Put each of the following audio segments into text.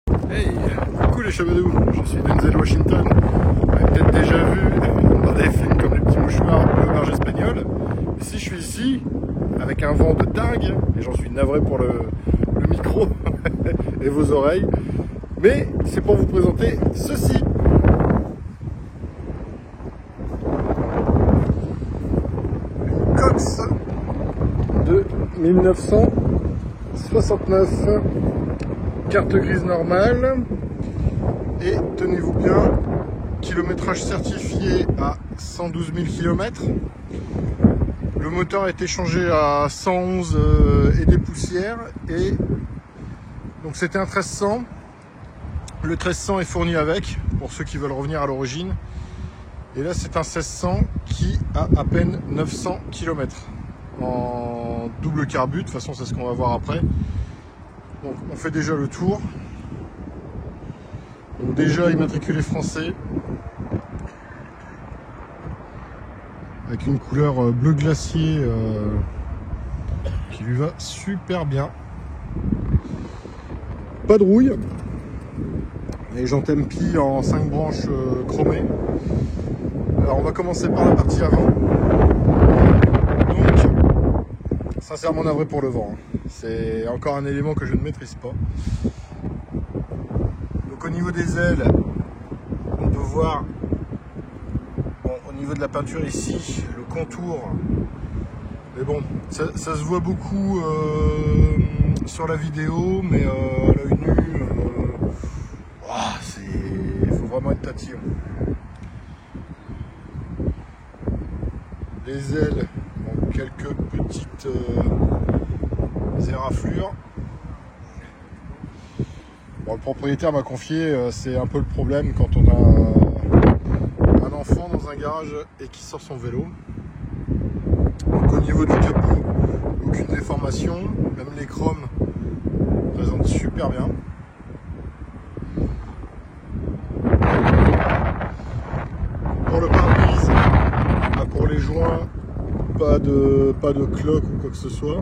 Hey, coucou les chabadous, je suis Denzel Washington. Vous m'avez peut-être déjà vu dans des films comme Les Petits Mouchoirs ou L'Auberge Espagnole. Ici, je suis ici avec un vent de dingue et j'en suis navré pour le micro et vos oreilles. Mais c'est pour vous présenter ceci. Une Cox de 1969. Carte grise normale et tenez-vous bien, kilométrage certifié à 112 000 km. Le moteur a été changé à 111 et des poussières et donc c'était un 1300. Le 1300 est fourni avec pour ceux qui veulent revenir à l'origine et là c'est un 1600 qui a à peine 900 km en double carbu. De toute façon c'est ce qu'on va voir après. Donc on fait déjà le tour. Donc déjà immatriculé français. Avec une couleur bleu glacier qui lui va super bien. Pas de rouille. Les jantes MP en 5 branches chromées. Alors on va commencer par la partie avant. Donc sincèrement navré pour le vent. C'est encore un élément que je ne maîtrise pas. Donc au niveau des ailes, on peut voir au niveau de la peinture ici, le contour. Mais bon, ça se voit beaucoup sur la vidéo, mais à l'œil nu, il faut vraiment être tatillon. Les ailes ont quelques petites éraflures. Bon, le propriétaire m'a confié, c'est un peu le problème quand on a un enfant dans un garage et qui sort son vélo. Donc au niveau du capot, aucune déformation, même les chromes présentent super bien. Pour le pare-brise, pour les joints, pas de cloque ou quoi que ce soit.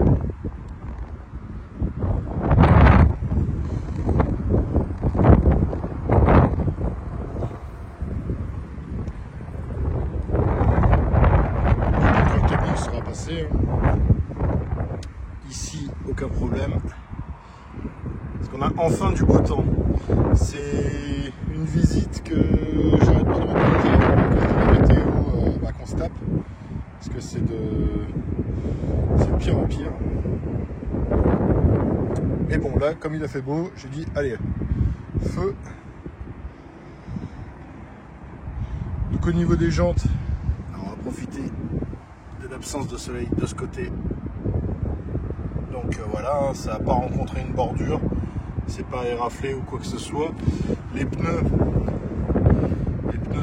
Ici, aucun problème. Parce qu'on a enfin du beau temps. C'est une visite que j'arrête pas de regretter à cause de la météo qu'on se tape. Parce que c'est de pire en pire. Mais bon, là, comme il a fait beau, j'ai dit, allez, feu. Donc au niveau des jantes, alors on va profiter de l'absence de soleil de ce côté. Donc voilà, ça n'a pas rencontré une bordure, c'est pas éraflé ou quoi que ce soit. Les pneus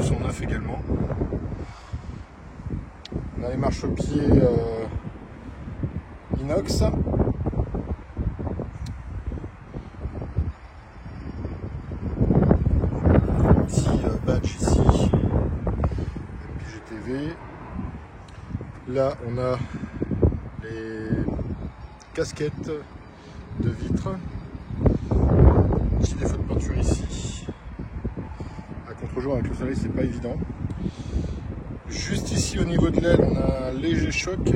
sont neufs également. On a les marchepieds inox. Petit badge ici, MPGTV. Là on a les casquettes de vitres. Petit défaut de peinture ici. À contre-jour avec le soleil c'est pas évident. Juste ici au niveau de l'aile on a un léger choc.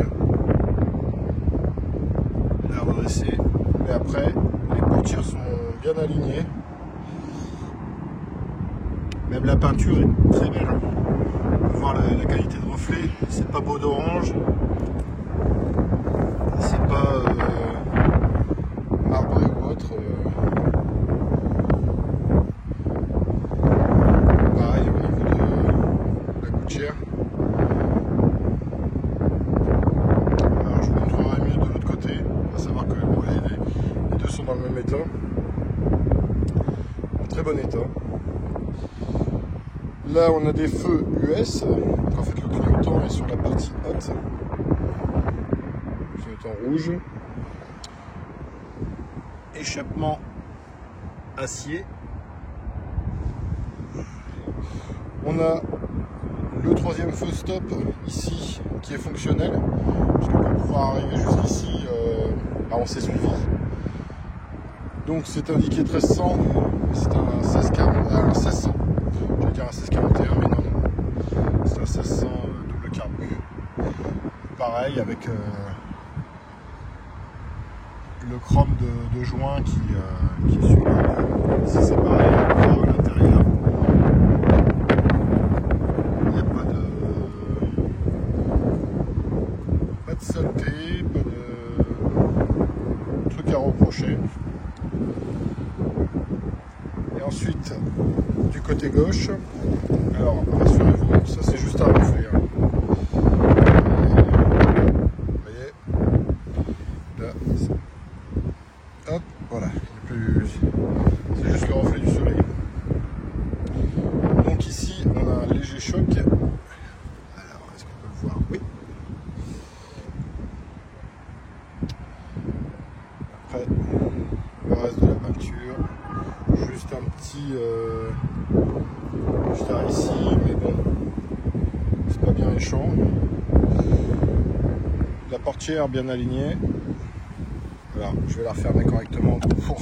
La redresser. Mais après les portières sont bien alignées. Même la peinture est très belle. On peut voir la qualité de reflet. C'est pas beau d'orange. C'est pas marbré ou autre. Pareil au niveau de la gouttière. Alors je vous montrerai mieux de l'autre côté. On va savoir que bon, les deux sont dans le même état. En très bon état. Là on a des feux US. Donc en fait le clignotant est sur la partie haute. En rouge, échappement acier. On a le troisième feu stop ici qui est fonctionnel, parce que pour pouvoir arriver jusqu'ici, on s'est suivi. Donc c'est indiqué 1300, c'est un 1600. Je vais dire un 1641, mais non, c'est un 1600 double carbu. Pareil avec le chrome de joint qui est super. Ici c'est pareil, à l'intérieur. Il n'y a pas de saleté, pas de trucs à reprocher. Et ensuite, du côté gauche, alors rassurez-vous, ça c'est juste un reflet. Hein. Vous voyez, là, hop, voilà, c'est juste le reflet du soleil. Donc ici, on a un léger choc. Alors, est-ce qu'on peut le voir? Oui. Après, le reste de la peinture, juste un petit juste ici, mais bon, c'est pas bien méchant. La portière bien alignée. Voilà, je vais la refermer correctement pour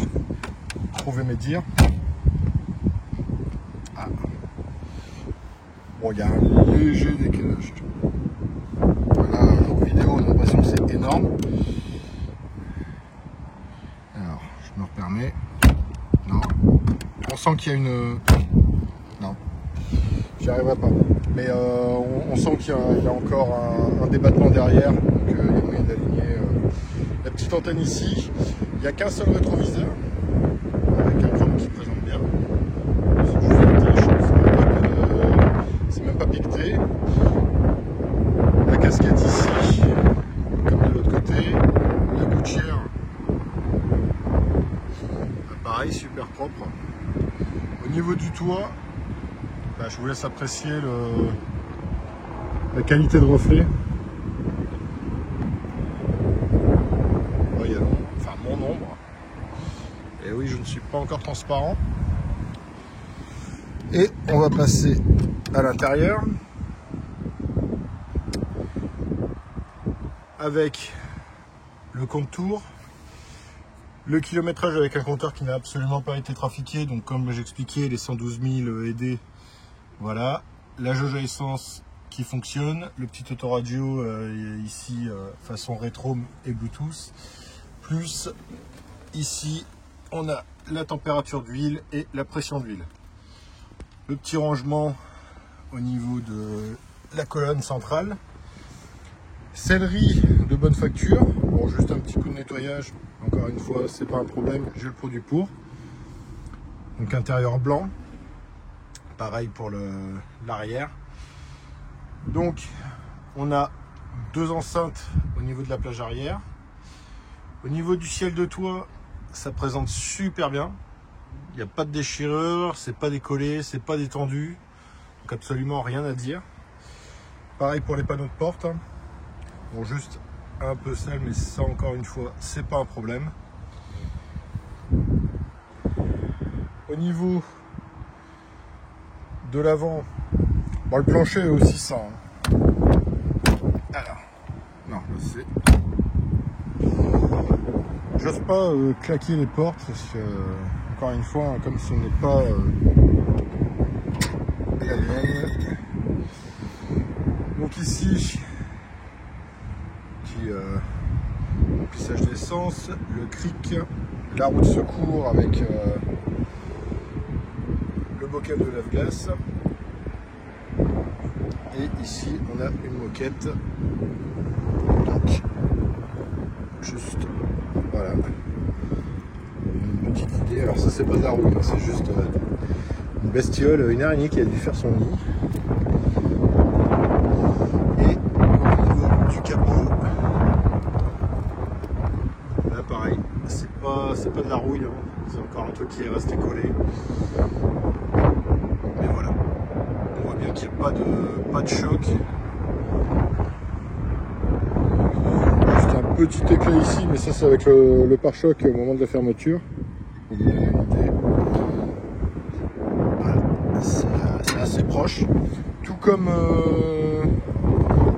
trouver mes dires. Ah. Bon, il y a un léger décalage. Voilà, en vidéo, on a l'impression que c'est énorme. Alors, je me repermets. Non. On sent qu'il y a une... Non. J'y arriverai pas. Mais on sent qu'il y a encore un débattement derrière. Donc, il y a moyen d'aligner la petite antenne ici. Il n'y a qu'un seul rétroviseur. Avec un chrome qui présente bien. C'est juste une petite chose. C'est même pas piqueté. La casquette ici, comme de l'autre côté. La gouttière. Pareil, super propre. Au niveau du toit, bah, je vous laisse apprécier la qualité de reflet. Voyez, enfin mon ombre. Et oui, je ne suis pas encore transparent. Et on va passer à l'intérieur avec le contour. Le kilométrage avec un compteur qui n'a absolument pas été trafiqué, donc comme j'expliquais, les 112 000 aidés, voilà. La jauge à essence qui fonctionne, le petit autoradio ici façon rétro et Bluetooth, plus ici on a la température d'huile et la pression d'huile. Le petit rangement au niveau de la colonne centrale. Sellerie de bonne facture, bon, juste un petit coup de nettoyage, encore une fois c'est pas un problème, j'ai le produit pour. Donc intérieur blanc, pareil pour l'arrière. Donc on a deux enceintes au niveau de la plage arrière. Au niveau du ciel de toit, ça présente super bien, il n'y a pas de déchirure, c'est pas décollé, c'est pas détendu, donc absolument rien à dire. Pareil pour les panneaux de porte. Bon, juste un peu sale, mais ça encore une fois c'est pas un problème. Au niveau de l'avant, bon, le plancher est aussi ça. Alors, non, c'est... J'ose pas claquer les portes parce que, encore une fois, comme ce n'est pas la mienne. Donc ici, remplissage d'essence, le cric, la roue de secours avec le bocal de lave-glace. Et ici on a une moquette. Donc juste voilà. Une petite idée. Alors ça c'est pas de la roue, c'est juste une bestiole, une araignée qui a dû faire son nid. Et au niveau du capot, là pareil, c'est pas de la rouille, hein. C'est encore un truc qui est resté collé. Mais voilà, on voit bien qu'il n'y a pas de choc. Juste un petit éclat ici, mais ça c'est avec le pare-choc au moment de la fermeture. Voilà, c'est assez proche. Tout comme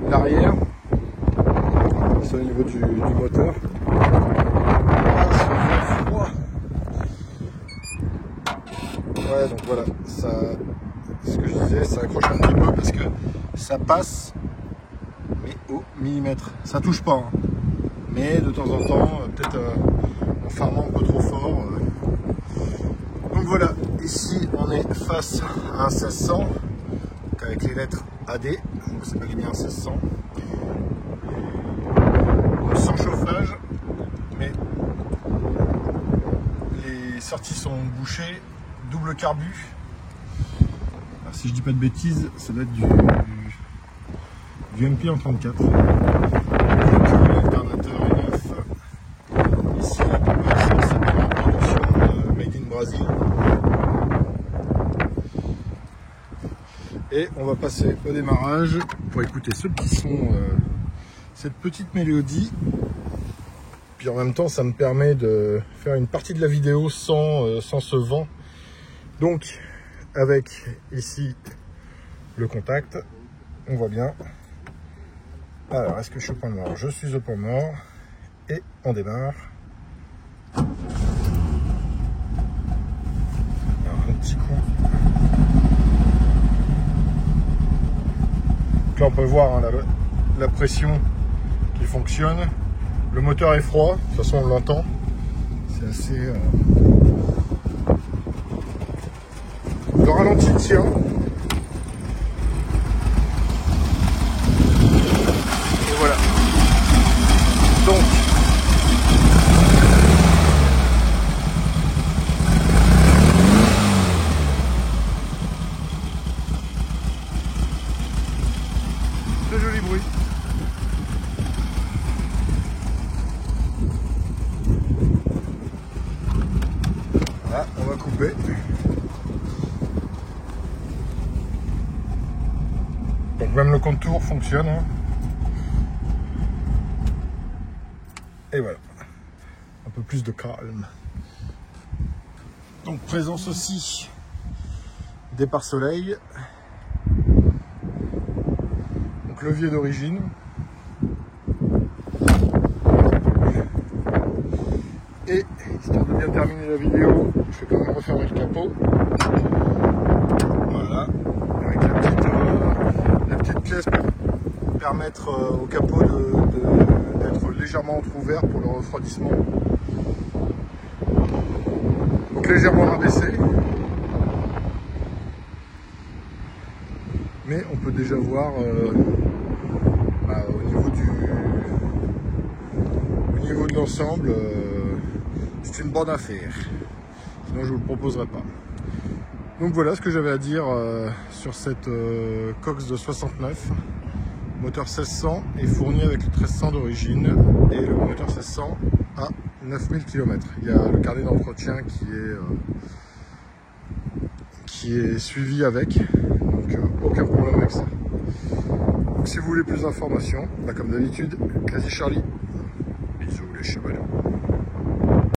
l'arrière, c'est au niveau du moteur. Ouais, donc voilà, ça, ce que je disais, ça accroche un petit peu parce que ça passe, mais au millimètre. Ça touche pas, hein. Mais de temps en temps, peut-être en fermant un peu trop fort. Donc voilà, ici on est face à un 1600, donc avec les lettres AD, donc c'est bel et bien 1600. Donc sans chauffage, mais les sorties sont bouchées, double carbu. Alors, si je dis pas de bêtises, ça doit être du MP en 34. L'alternateur est neuf. Ici, la pompe c'est bien en production made in Brazil. Et on va passer au démarrage pour écouter ce petit son, cette petite mélodie. Puis en même temps, ça me permet de faire une partie de la vidéo sans ce vent. Donc, avec ici le contact, on voit bien. Alors, est-ce que je suis au point mort? Je suis au point mort. Et on démarre. Alors, un petit coup. Donc là, on peut voir hein, la pression qui fonctionne. Le moteur est froid, de toute façon on l'entend. C'est assez... Le ralenti tient. Et voilà. Donc... de jolis bruits. Là, on va couper. Donc même le contour fonctionne. Hein. Et voilà. Un peu plus de calme. Donc présence aussi des pare-soleil. Donc levier d'origine. Et histoire de bien terminer la vidéo, je vais quand même refermer le capot. Voilà, avec la petite pièce pour permettre au capot d'être légèrement entrouvert pour le refroidissement. Donc légèrement rabaissé. Mais on peut déjà voir au niveau de l'ensemble. C'est une bonne affaire, sinon je ne vous le proposerai pas. Donc voilà ce que j'avais à dire sur cette Cox de 69. Moteur 1600 est fourni avec le 1300 d'origine et le moteur 1600 à 9000 km. Il y a le carnet d'entretien qui est suivi avec, donc aucun problème avec ça. Donc si vous voulez plus d'informations, comme d'habitude, Crazy Charlie. Bisous les chevalons.